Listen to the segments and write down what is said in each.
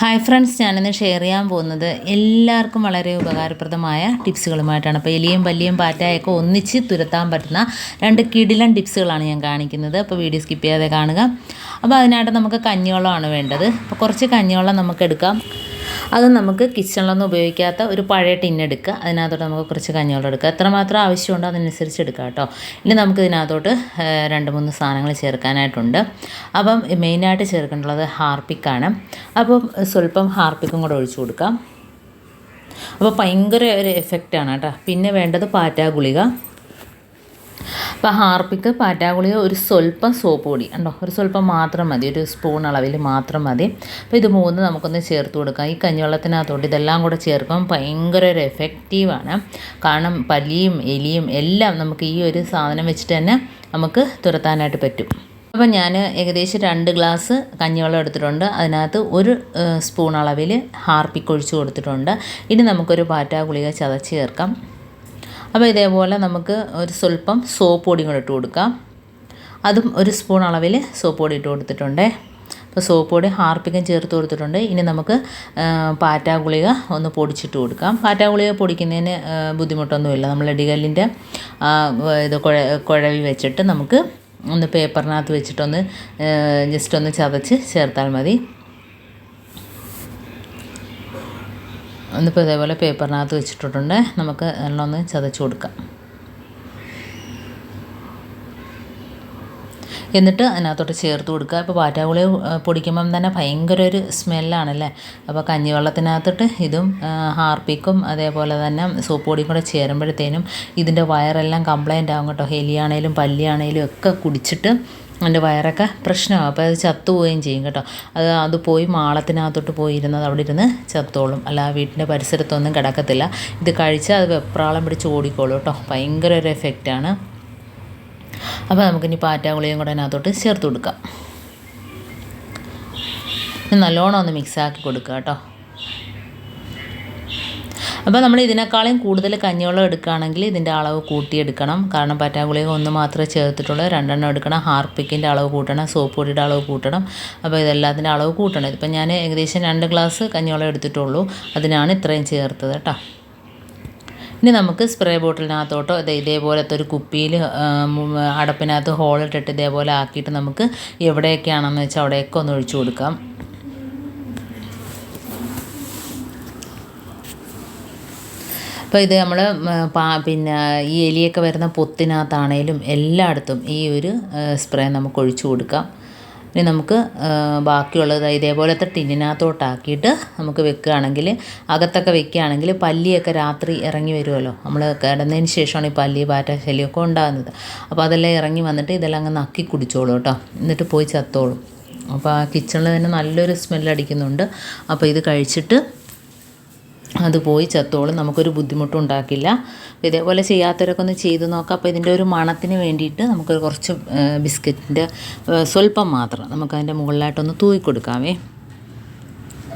Hi friends, ഞാനിന്ന് share ചെയ്യാൻ പോകുന്നത് എല്ലാവർക്കും വളരെ ഉപകാരപ്രദമായ ടിപ്സുകളുമായിട്ടാണ്. അപ്പോൾ എലിയും പല്ലിയും പാറ്റയൊക്കെ ഒന്നിച്ച് തുരത്താൻ പറ്റുന്ന 2 കിടിലൻ ടിപ്സുകളാണ് ഞാൻ കാണിക്കുന്നത്. അപ്പോൾ വീഡിയോ സ്കിപ്പ് ചെയ്യാതെ കാണുക. അപ്പോൾ അതിനായിട്ട് നമുക്ക് കഞ്ഞിവെള്ളമാണ് വേണ്ടത്. അപ്പോൾ കുറച്ച് കഞ്ഞിവെള്ളം നമുക്ക് എടുക്കാം. അത് നമുക്ക് കിച്ചണിലൊന്നും ഉപയോഗിക്കാത്ത ഒരു പഴയ ടിന്നെടുക്കുക. അതിനകത്തോട്ട് നമുക്ക് കുറച്ച് കഞ്ഞിവെള്ളം എടുക്കുക. എത്രമാത്രം ആവശ്യമുണ്ടോ അതനുസരിച്ച് എടുക്കുക കേട്ടോ. ഇനി നമുക്ക് ഇതിനകത്തോട്ട് 2-3 സാധനങ്ങൾ ചേർക്കാനായിട്ടുണ്ട്. അപ്പം മെയിനായിട്ട് ചേർക്കേണ്ടത് ഹാർപ്പിക്കാണ്. അപ്പം സ്വല്പം ഹാർപ്പിക്കും കൂടെ ഒഴിച്ചു കൊടുക്കാം. അപ്പോൾ ഭയങ്കര ഒരു എഫക്റ്റാണ് കേട്ടോ. പിന്നെ വേണ്ടത് പാറ്റാ ഗുളിക. അപ്പോൾ ഹാർപ്പിക്ക്, പാറ്റാഗുളിക, ഒരു സ്വല്പം സോപ്പ് പൊടി ഉണ്ടോ, ഒരു സ്വല്പം മാത്രം മതി, ഒരു സ്പൂൺ അളവിൽ മാത്രം മതി. അപ്പോൾ ഇത് 3 നമുക്കൊന്ന് ചേർത്ത് കൊടുക്കാം. ഈ കഞ്ഞിവെള്ളത്തിനകത്തോട്ട് ഇതെല്ലാം കൂടെ ചേർക്കുമ്പോൾ ഭയങ്കര ഒരു എഫക്റ്റീവാണ്. കാരണം പല്ലിയും എലിയും എല്ലാം നമുക്ക് ഈ ഒരു സാധനം വെച്ചിട്ട് തന്നെ നമുക്ക് തുരത്താനായിട്ട് പറ്റും. അപ്പോൾ ഞാൻ ഏകദേശം 2 ഗ്ലാസ് കഞ്ഞിവെള്ളം എടുത്തിട്ടുണ്ട്. അതിനകത്ത് 1 സ്പൂൺ അളവിൽ ഹാർപ്പിക്ക് ഒഴിച്ച് കൊടുത്തിട്ടുണ്ട്. ഇനി നമുക്കൊരു പാറ്റാ ഗുളിക ചതച്ച് ചേർക്കാം. അപ്പോൾ ഇതേപോലെ നമുക്ക് ഒരു സ്വല്പം സോപ്പ് പൊടിയും കൂടെ ഇട്ട് കൊടുക്കാം. അതും 1 സ്പൂൺ അളവിൽ സോപ്പ് പൊടി ഇട്ട് കൊടുത്തിട്ടുണ്ട്. അപ്പോൾ സോപ്പ് പൊടി ഹാർപ്പിക്കും ചേർത്ത് കൊടുത്തിട്ടുണ്ട്. ഇനി നമുക്ക് പാറ്റാ ഗുളിക ഒന്ന് പൊടിച്ചിട്ട് കൊടുക്കാം. പാറ്റാ ഗുളിക പൊടിക്കുന്നതിന് ബുദ്ധിമുട്ടൊന്നുമില്ല. നമ്മൾ ഇടികല്ലിൻ്റെ ഇത് കുഴവിൽ വെച്ചിട്ട് നമുക്ക് ഒന്ന് പേപ്പറിനകത്ത് വെച്ചിട്ടൊന്ന് ജസ്റ്റ് ഒന്ന് ചതച്ച് ചേർത്താൽ മതി. ഒന്നിപ്പോൾ ഇതേപോലെ പേപ്പറിനകത്ത് വെച്ചിട്ടുണ്ട്. നമുക്ക് നല്ലൊന്ന് ചതച്ച് കൊടുക്കാം. എന്നിട്ട് അതിനകത്തോട്ട് ചേർത്ത് കൊടുക്കുക. ഇപ്പോൾ പാറ്റാഗുളിക പൊടിക്കുമ്പം തന്നെ ഭയങ്കര ഒരു സ്മെല്ലാണല്ലേ. അപ്പോൾ കഞ്ഞിവെള്ളത്തിനകത്തിട്ട് ഇതും ഹാർപ്പിക്കും അതേപോലെ തന്നെ സോപ്പ് പൊടിയും കൂടെ ചേരുമ്പോഴത്തേനും ഇതിൻ്റെ വയറെല്ലാം കംപ്ലൈൻ്റ് ആകും കേട്ടോ. എലിയാണേലും പല്ലിയാണേലും ഒക്കെ കുടിച്ചിട്ട് അതിൻ്റെ വയറൊക്കെ പ്രശ്നമാകും. അപ്പോൾ അത് ചത്തുപോവുകയും ചെയ്യും കേട്ടോ. അത് പോയി മാളത്തിനകത്തോട്ട് പോയി ഇരുന്നത് അവിടെ ഇരുന്ന് ചത്തോളും. അല്ല വീട്ടിൻ്റെ പരിസരത്തൊന്നും കിടക്കത്തില്ല. ഇത് കഴിച്ചാൽ അത് വെപ്രാളം പിടിച്ച് ഓടിക്കോളും കേട്ടോ. ഭയങ്കര ഒരു എഫക്റ്റാണ്. അപ്പോൾ നമുക്കിനി പാറ്റാ ഗുളികയും കൂടെ അതിനകത്തോട്ട് ചേർത്ത് കൊടുക്കാം. നല്ലോണം ഒന്ന് മിക്സാക്കി കൊടുക്കുക കേട്ടോ. അപ്പോൾ നമ്മൾ ഇതിനേക്കാളും കൂടുതൽ കഞ്ഞിവെള്ളം എടുക്കുകയാണെങ്കിൽ ഇതിൻ്റെ അളവ് കൂട്ടിയെടുക്കണം. കാരണം പാറ്റാ ഗുളിക 1 മാത്രമേ ചേർത്തിട്ടുള്ളൂ. 2 എടുക്കണം. ഹാർപ്പിക്കിൻ്റെ അളവ് കൂട്ടണം, സോപ്പ് പൊടിയുടെ അളവ് കൂട്ടണം. അപ്പോൾ ഇതെല്ലാത്തിൻ്റെ അളവ് കൂട്ടണം. ഇതിപ്പോൾ ഞാൻ ഏകദേശം 2 ഗ്ലാസ് കഞ്ഞിവെള്ളം എടുത്തിട്ടുള്ളൂ. അതിനാണ് ഇത്രയും ചേർത്തത് കേട്ടോ. ഇനി നമുക്ക് സ്പ്രേ ബോട്ടിലിനകത്തോട്ടോ ഇതേപോലത്തെ ഒരു കുപ്പിയിൽ അടപ്പിനകത്ത് ഹോളിട്ടിട്ട് ഇതേപോലെ ആക്കിയിട്ട് നമുക്ക് എവിടെയൊക്കെയാണെന്ന് വെച്ചാൽ അവിടെയൊക്കെ ഒന്ന് ഒഴിച്ചു കൊടുക്കാം. അപ്പോൾ ഇത് നമ്മൾ പിന്നെ ഈ എലിയൊക്കെ വരുന്ന പൊത്തിനകത്താണേലും എല്ലായിടത്തും ഈ ഒരു സ്പ്രേ നമുക്ക് ഒഴിച്ചു കൊടുക്കാം. ഇനി നമുക്ക് ബാക്കിയുള്ളത് ഇതേപോലത്തെ ടിന്നിനകത്തോട്ടാക്കിയിട്ട് നമുക്ക് വെക്കുകയാണെങ്കിൽ, അകത്തൊക്കെ വെക്കുകയാണെങ്കിൽ പല്ലിയൊക്കെ രാത്രി ഇറങ്ങി വരുമല്ലോ. നമ്മൾ കിടന്നതിന് ശേഷമാണ് ഈ പല്ലി പാറ്റ ശല്യമൊക്കെ ഉണ്ടാകുന്നത്. അപ്പോൾ അതെല്ലാം ഇറങ്ങി വന്നിട്ട് ഇതെല്ലാം അങ്ങ് നക്കി കുടിച്ചോളൂ കേട്ടോ. എന്നിട്ട് പോയി ചത്തോളും. അപ്പോൾ ആ കിച്ചണിൽ തന്നെ നല്ലൊരു സ്മെല്ലടിക്കുന്നുണ്ട്. അപ്പോൾ ഇത് കഴിച്ചിട്ട് അത് പോയി ചത്തോളും. നമുക്കൊരു ബുദ്ധിമുട്ടും ഉണ്ടാക്കില്ല. ഇതേപോലെ ചെയ്യാത്തവരൊക്കെ ഒന്ന് ചെയ്ത് നോക്കാം. അപ്പോൾ ഇതിൻ്റെ ഒരു മണത്തിന് വേണ്ടിയിട്ട് നമുക്കൊരു കുറച്ച് ബിസ്ക്കറ്റിൻ്റെ സ്വല്പം മാത്രം നമുക്കതിൻ്റെ മുകളിലായിട്ടൊന്ന് തൂക്കി കൊടുക്കാമേ.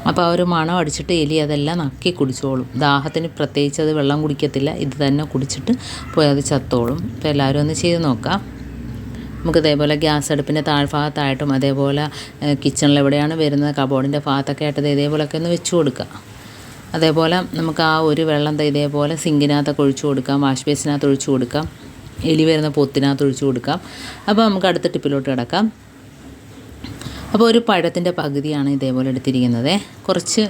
അപ്പോൾ ആ ഒരു മണം അടിച്ചിട്ട് എലി അതെല്ലാം നക്കി കുടിച്ചോളും. ദാഹത്തിന് പ്രത്യേകിച്ച് അത് വെള്ളം കുടിക്കത്തില്ല. ഇത് തന്നെ കുടിച്ചിട്ട് പോയി അത് ചത്തോളും. അപ്പോൾ എല്ലാവരും ഒന്ന് ചെയ്ത് നോക്കാം. നമുക്ക് ഇതേപോലെ ഗ്യാസ് അടുപ്പിൻ്റെ താഴ്ഭാഗത്തായിട്ടും അതേപോലെ കിച്ചണിൽ എവിടെയാണ് വരുന്നത് കബോർഡിൻ്റെ ഭാഗത്തൊക്കെ ആയിട്ട് ഇതേപോലെയൊക്കെ ഒന്ന് വെച്ച് കൊടുക്കുക. അതേപോലെ നമുക്ക് ആ ഒരു വെള്ളം ഇതേപോലെ സിങ്കിനകത്തൊക്കെ ഒഴിച്ചു കൊടുക്കാം, വാഷ് ബേസിനകത്ത് ഒഴിച്ചു കൊടുക്കാം, എലി വരുന്ന പൊത്തിനകത്ത് ഒഴിച്ചു കൊടുക്കാം. അപ്പോൾ നമുക്ക് അടുത്ത ടിപ്പിലോട്ട് കിടക്കാം. അപ്പോൾ ഒരു പഴത്തിൻ്റെ പകുതിയാണ് ഇതേപോലെ എടുത്തിരിക്കുന്നത്. കുറച്ച്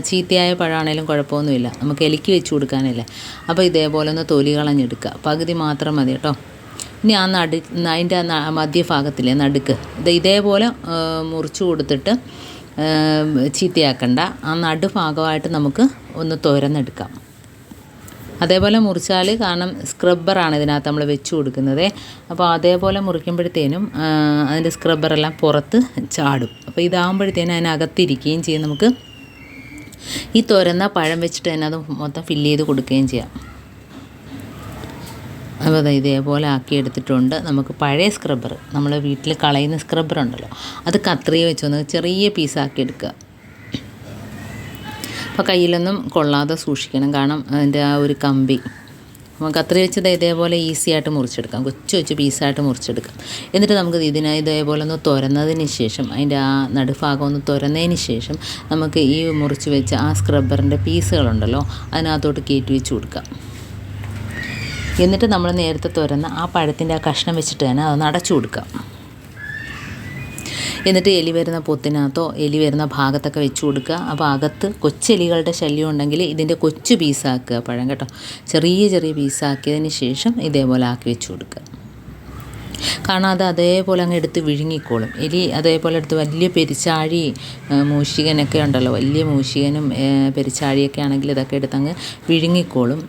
ചീത്തയായ പഴമാണേലും കുഴപ്പമൊന്നുമില്ല, നമുക്ക് എലിക്ക് വെച്ച് കൊടുക്കാനല്ലേ. അപ്പോൾ ഇതേപോലെ ഒന്ന് തൊലി കളഞ്ഞെടുക്കുക. പകുതി മാത്രം മതി കേട്ടോ. ഇനി അതിൻ്റെ മധ്യഭാഗത്തിലെ നടുക്ക് ഇതേപോലെ മുറിച്ച് കൊടുത്തിട്ട് ചീത്തയാക്കണ്ട. ആ നടുഭാഗമായിട്ട് നമുക്ക് ഒന്ന് തുരന്നെടുക്കാം. അതേപോലെ മുറിച്ചാൽ, കാരണം സ്ക്രബ്ബറാണ് ഇതിനകത്ത് നമ്മൾ വെച്ച് കൊടുക്കുന്നത്. അപ്പോൾ അതേപോലെ മുറിക്കുമ്പോഴത്തേനും അതിൻ്റെ സ്ക്രബ്ബറെല്ലാം പുറത്ത് ചാടും. അപ്പോൾ ഇതാകുമ്പോഴത്തേനും അതിനകത്തിരിക്കുകയും ചെയ്യും. നമുക്ക് ഈ തുരന്ന പഴം വെച്ചിട്ട് തന്നെ അത് മൊത്തം ഫില്ല് ചെയ്ത് കൊടുക്കുകയും ചെയ്യാം. അപ്പോൾ ഇതേപോലെ ആക്കി എടുത്തിട്ടുണ്ട്. നമുക്ക് പഴയ സ്ക്രബ്ബർ, നമ്മൾ വീട്ടിൽ കളയുന്ന സ്ക്രബ്ബർ ഉണ്ടല്ലോ, അത് കത്രിക വെച്ചൊന്ന് ചെറിയ പീസാക്കി എടുക്കുക. അപ്പോൾ കയ്യിലൊന്നും കൊള്ളാതെ സൂക്ഷിക്കണം. കാരണം അതിൻ്റെ ആ ഒരു കമ്പി കത്രി വെച്ച് ഇതേപോലെ ഈസി ആയിട്ട് മുറിച്ചെടുക്കാം, കൊച്ചു കൊച്ചു പീസായിട്ട് മുറിച്ചെടുക്കാം. എന്നിട്ട് നമുക്ക് ഇതേപോലെ ഒന്ന് തുറന്നതിന് ശേഷം അതിൻ്റെ ആ നടുഭാഗം ഒന്ന് തുറന്നതിന് ശേഷം നമുക്ക് ഈ മുറിച്ച് വെച്ച ആ സ്ക്രബ്ബറിൻ്റെ പീസുകളുണ്ടല്ലോ അതിനകത്തോട്ട് കയറ്റി വെച്ച് കൊടുക്കാം. എന്നിട്ട് നമ്മൾ നേരത്തെ തുറന്ന ആ പഴത്തിൻ്റെ ആ കഷ്ണം വെച്ചിട്ട് തന്നെ അതൊന്ന് അടച്ചു കൊടുക്കാം. എന്നിട്ട് എലി വരുന്ന പൊത്തിനകത്തോ എലി വരുന്ന ഭാഗത്തൊക്കെ വെച്ച് കൊടുക്കുക. അപ്പോൾ അകത്ത് കൊച്ചെലികളുടെ ശല്യം ഉണ്ടെങ്കിൽ ഇതിൻ്റെ കൊച്ചു പീസാക്കുക പഴം കേട്ടോ, ചെറിയ ചെറിയ പീസാക്കിയതിന് ശേഷം ഇതേപോലെ ആക്കി വെച്ച് കൊടുക്കുക. കാരണം അത് അതേപോലെ അങ്ങ് എടുത്ത് വിഴുങ്ങിക്കോളും. എലി അതേപോലെ എടുത്ത് വലിയ പെരിച്ചാഴി മൂഷികനൊക്കെ ഉണ്ടല്ലോ, വലിയ മൂഷികനും പെരിച്ചാഴിയൊക്കെ ആണെങ്കിൽ ഇതൊക്കെ എടുത്ത് അങ്ങ് വിഴുങ്ങിക്കോളും.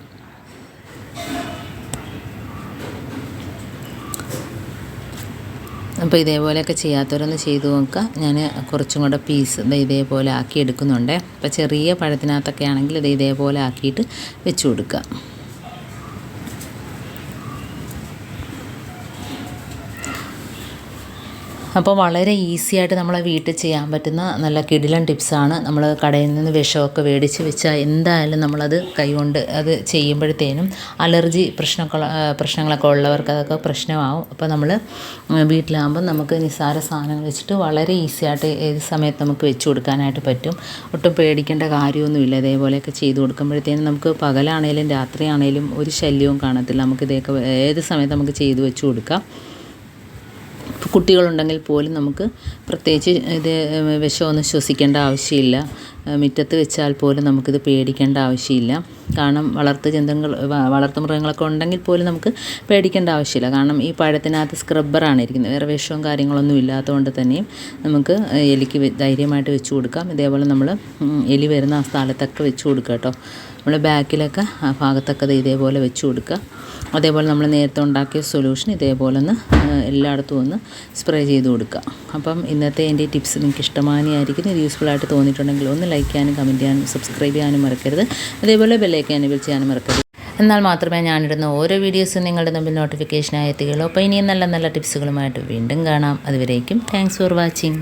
അപ്പോൾ ഇതേപോലെയൊക്കെ ചെയ്യാത്തവരൊന്ന് ചെയ്തു നോക്കുക. ഞാൻ കുറച്ചും കൂടെ പീസ് ഇതേപോലെ ആക്കി എടുക്കുന്നുണ്ട്. അപ്പോൾ ചെറിയ പഴത്തിനകത്തൊക്കെ ആണെങ്കിൽ ഇതേപോലെ ആക്കിയിട്ട് വെച്ച് കൊടുക്കുക. അപ്പോൾ വളരെ ഈസി ആയിട്ട് നമ്മളെ വീട്ടിൽ ചെയ്യാൻ പറ്റുന്ന നല്ല കിടിലൻ ടിപ്സാണ്. നമ്മൾ കടയിൽ നിന്ന് വിഷമൊക്കെ മേടിച്ച് വെച്ചാൽ എന്തായാലും നമ്മളത് കൈകൊണ്ട് അത് ചെയ്യുമ്പോഴത്തേനും അലർജി പ്രശ്നങ്ങളൊക്കെ ഉള്ളവർക്ക് അതൊക്കെ പ്രശ്നമാവും. അപ്പോൾ നമ്മൾ വീട്ടിലാകുമ്പോൾ നമുക്ക് നിസ്സാര സാധനങ്ങൾ വെച്ചിട്ട് വളരെ ഈസി ആയിട്ട് ഏത് സമയത്ത് നമുക്ക് വെച്ച് കൊടുക്കാനായിട്ട് പറ്റും. ഒട്ടും പേടിക്കേണ്ട കാര്യമൊന്നുമില്ല. ഇതേപോലെയൊക്കെ ചെയ്ത് കൊടുക്കുമ്പോഴത്തേനും നമുക്ക് പകലാണേലും രാത്രിയാണേലും ഒരു ശല്യവും കാണത്തില്ല. നമുക്കിതൊക്കെ ഏത് സമയത്ത് നമുക്ക് ചെയ്ത് വെച്ച് കൊടുക്കാം. കുട്ടികളുണ്ടെങ്കിൽ പോലും നമുക്ക് പ്രത്യേകിച്ച് ഇത് വിഷമൊന്നും ശ്വസിക്കേണ്ട ആവശ്യമില്ല. മുറ്റത്ത് വെച്ചാൽ പോലും നമുക്കിത് പേടിക്കേണ്ട ആവശ്യമില്ല. കാരണം വളർത്തുമൃഗങ്ങളൊക്കെ ഉണ്ടെങ്കിൽ പോലും നമുക്ക് പേടിക്കേണ്ട ആവശ്യമില്ല. കാരണം ഈ പഴത്തിനകത്ത് സ്ക്രബ്ബറാണ് ഇരിക്കുന്നത്, വേറെ വിഷവും കാര്യങ്ങളൊന്നും ഇല്ലാത്തതുകൊണ്ട് തന്നെയും നമുക്ക് എലിക്ക് ധൈര്യമായിട്ട് വെച്ച് കൊടുക്കാം. ഇതേപോലെ നമ്മൾ എലി വരുന്ന ആ സ്ഥലത്തൊക്കെ വെച്ച് കൊടുക്കുക കേട്ടോ. നമ്മൾ ബാക്കിലൊക്കെ ആ ഭാഗത്തൊക്കെ ഇതേപോലെ വെച്ച് കൊടുക്കുക. അതേപോലെ നമ്മൾ നേരത്തെ ഉണ്ടാക്കിയ സൊല്യൂഷൻ ഇതേപോലെ ഒന്ന് എല്ലായിടത്തും ഒന്ന് സ്പ്രേ ചെയ്ത് കൊടുക്കുക. അപ്പം ഇന്നത്തെ എൻ്റെ ടിപ്സ് നിങ്ങൾക്ക് ഇഷ്ടമാനിയായിരിക്കും. ഇത് യൂസ്ഫുള്ളായിട്ട് തോന്നിയിട്ടുണ്ടെങ്കിൽ ഒന്ന് ലൈക്ക് ചെയ്യാനും കമൻറ്റ് ചെയ്യാനും സബ്സ്ക്രൈബ് ചെയ്യാനും മറക്കരുത്. അതേപോലെ ബെല്ലൈക്കൻ എനേബിൾ ചെയ്യാനും മറക്കരുത്. എന്നാൽ മാത്രമേ ഞാനിടുന്ന ഓരോ വീഡിയോസും നിങ്ങളുടെ മുമ്പിൽ നോട്ടിഫിക്കേഷനായി എത്തുകയുള്ളൂ. അപ്പോൾ ഇനിയും നല്ല നല്ല ടിപ്സുകളുമായിട്ട് വീണ്ടും കാണാം. അതുവരേക്കും താങ്ക്സ് ഫോർ വാച്ചിങ്.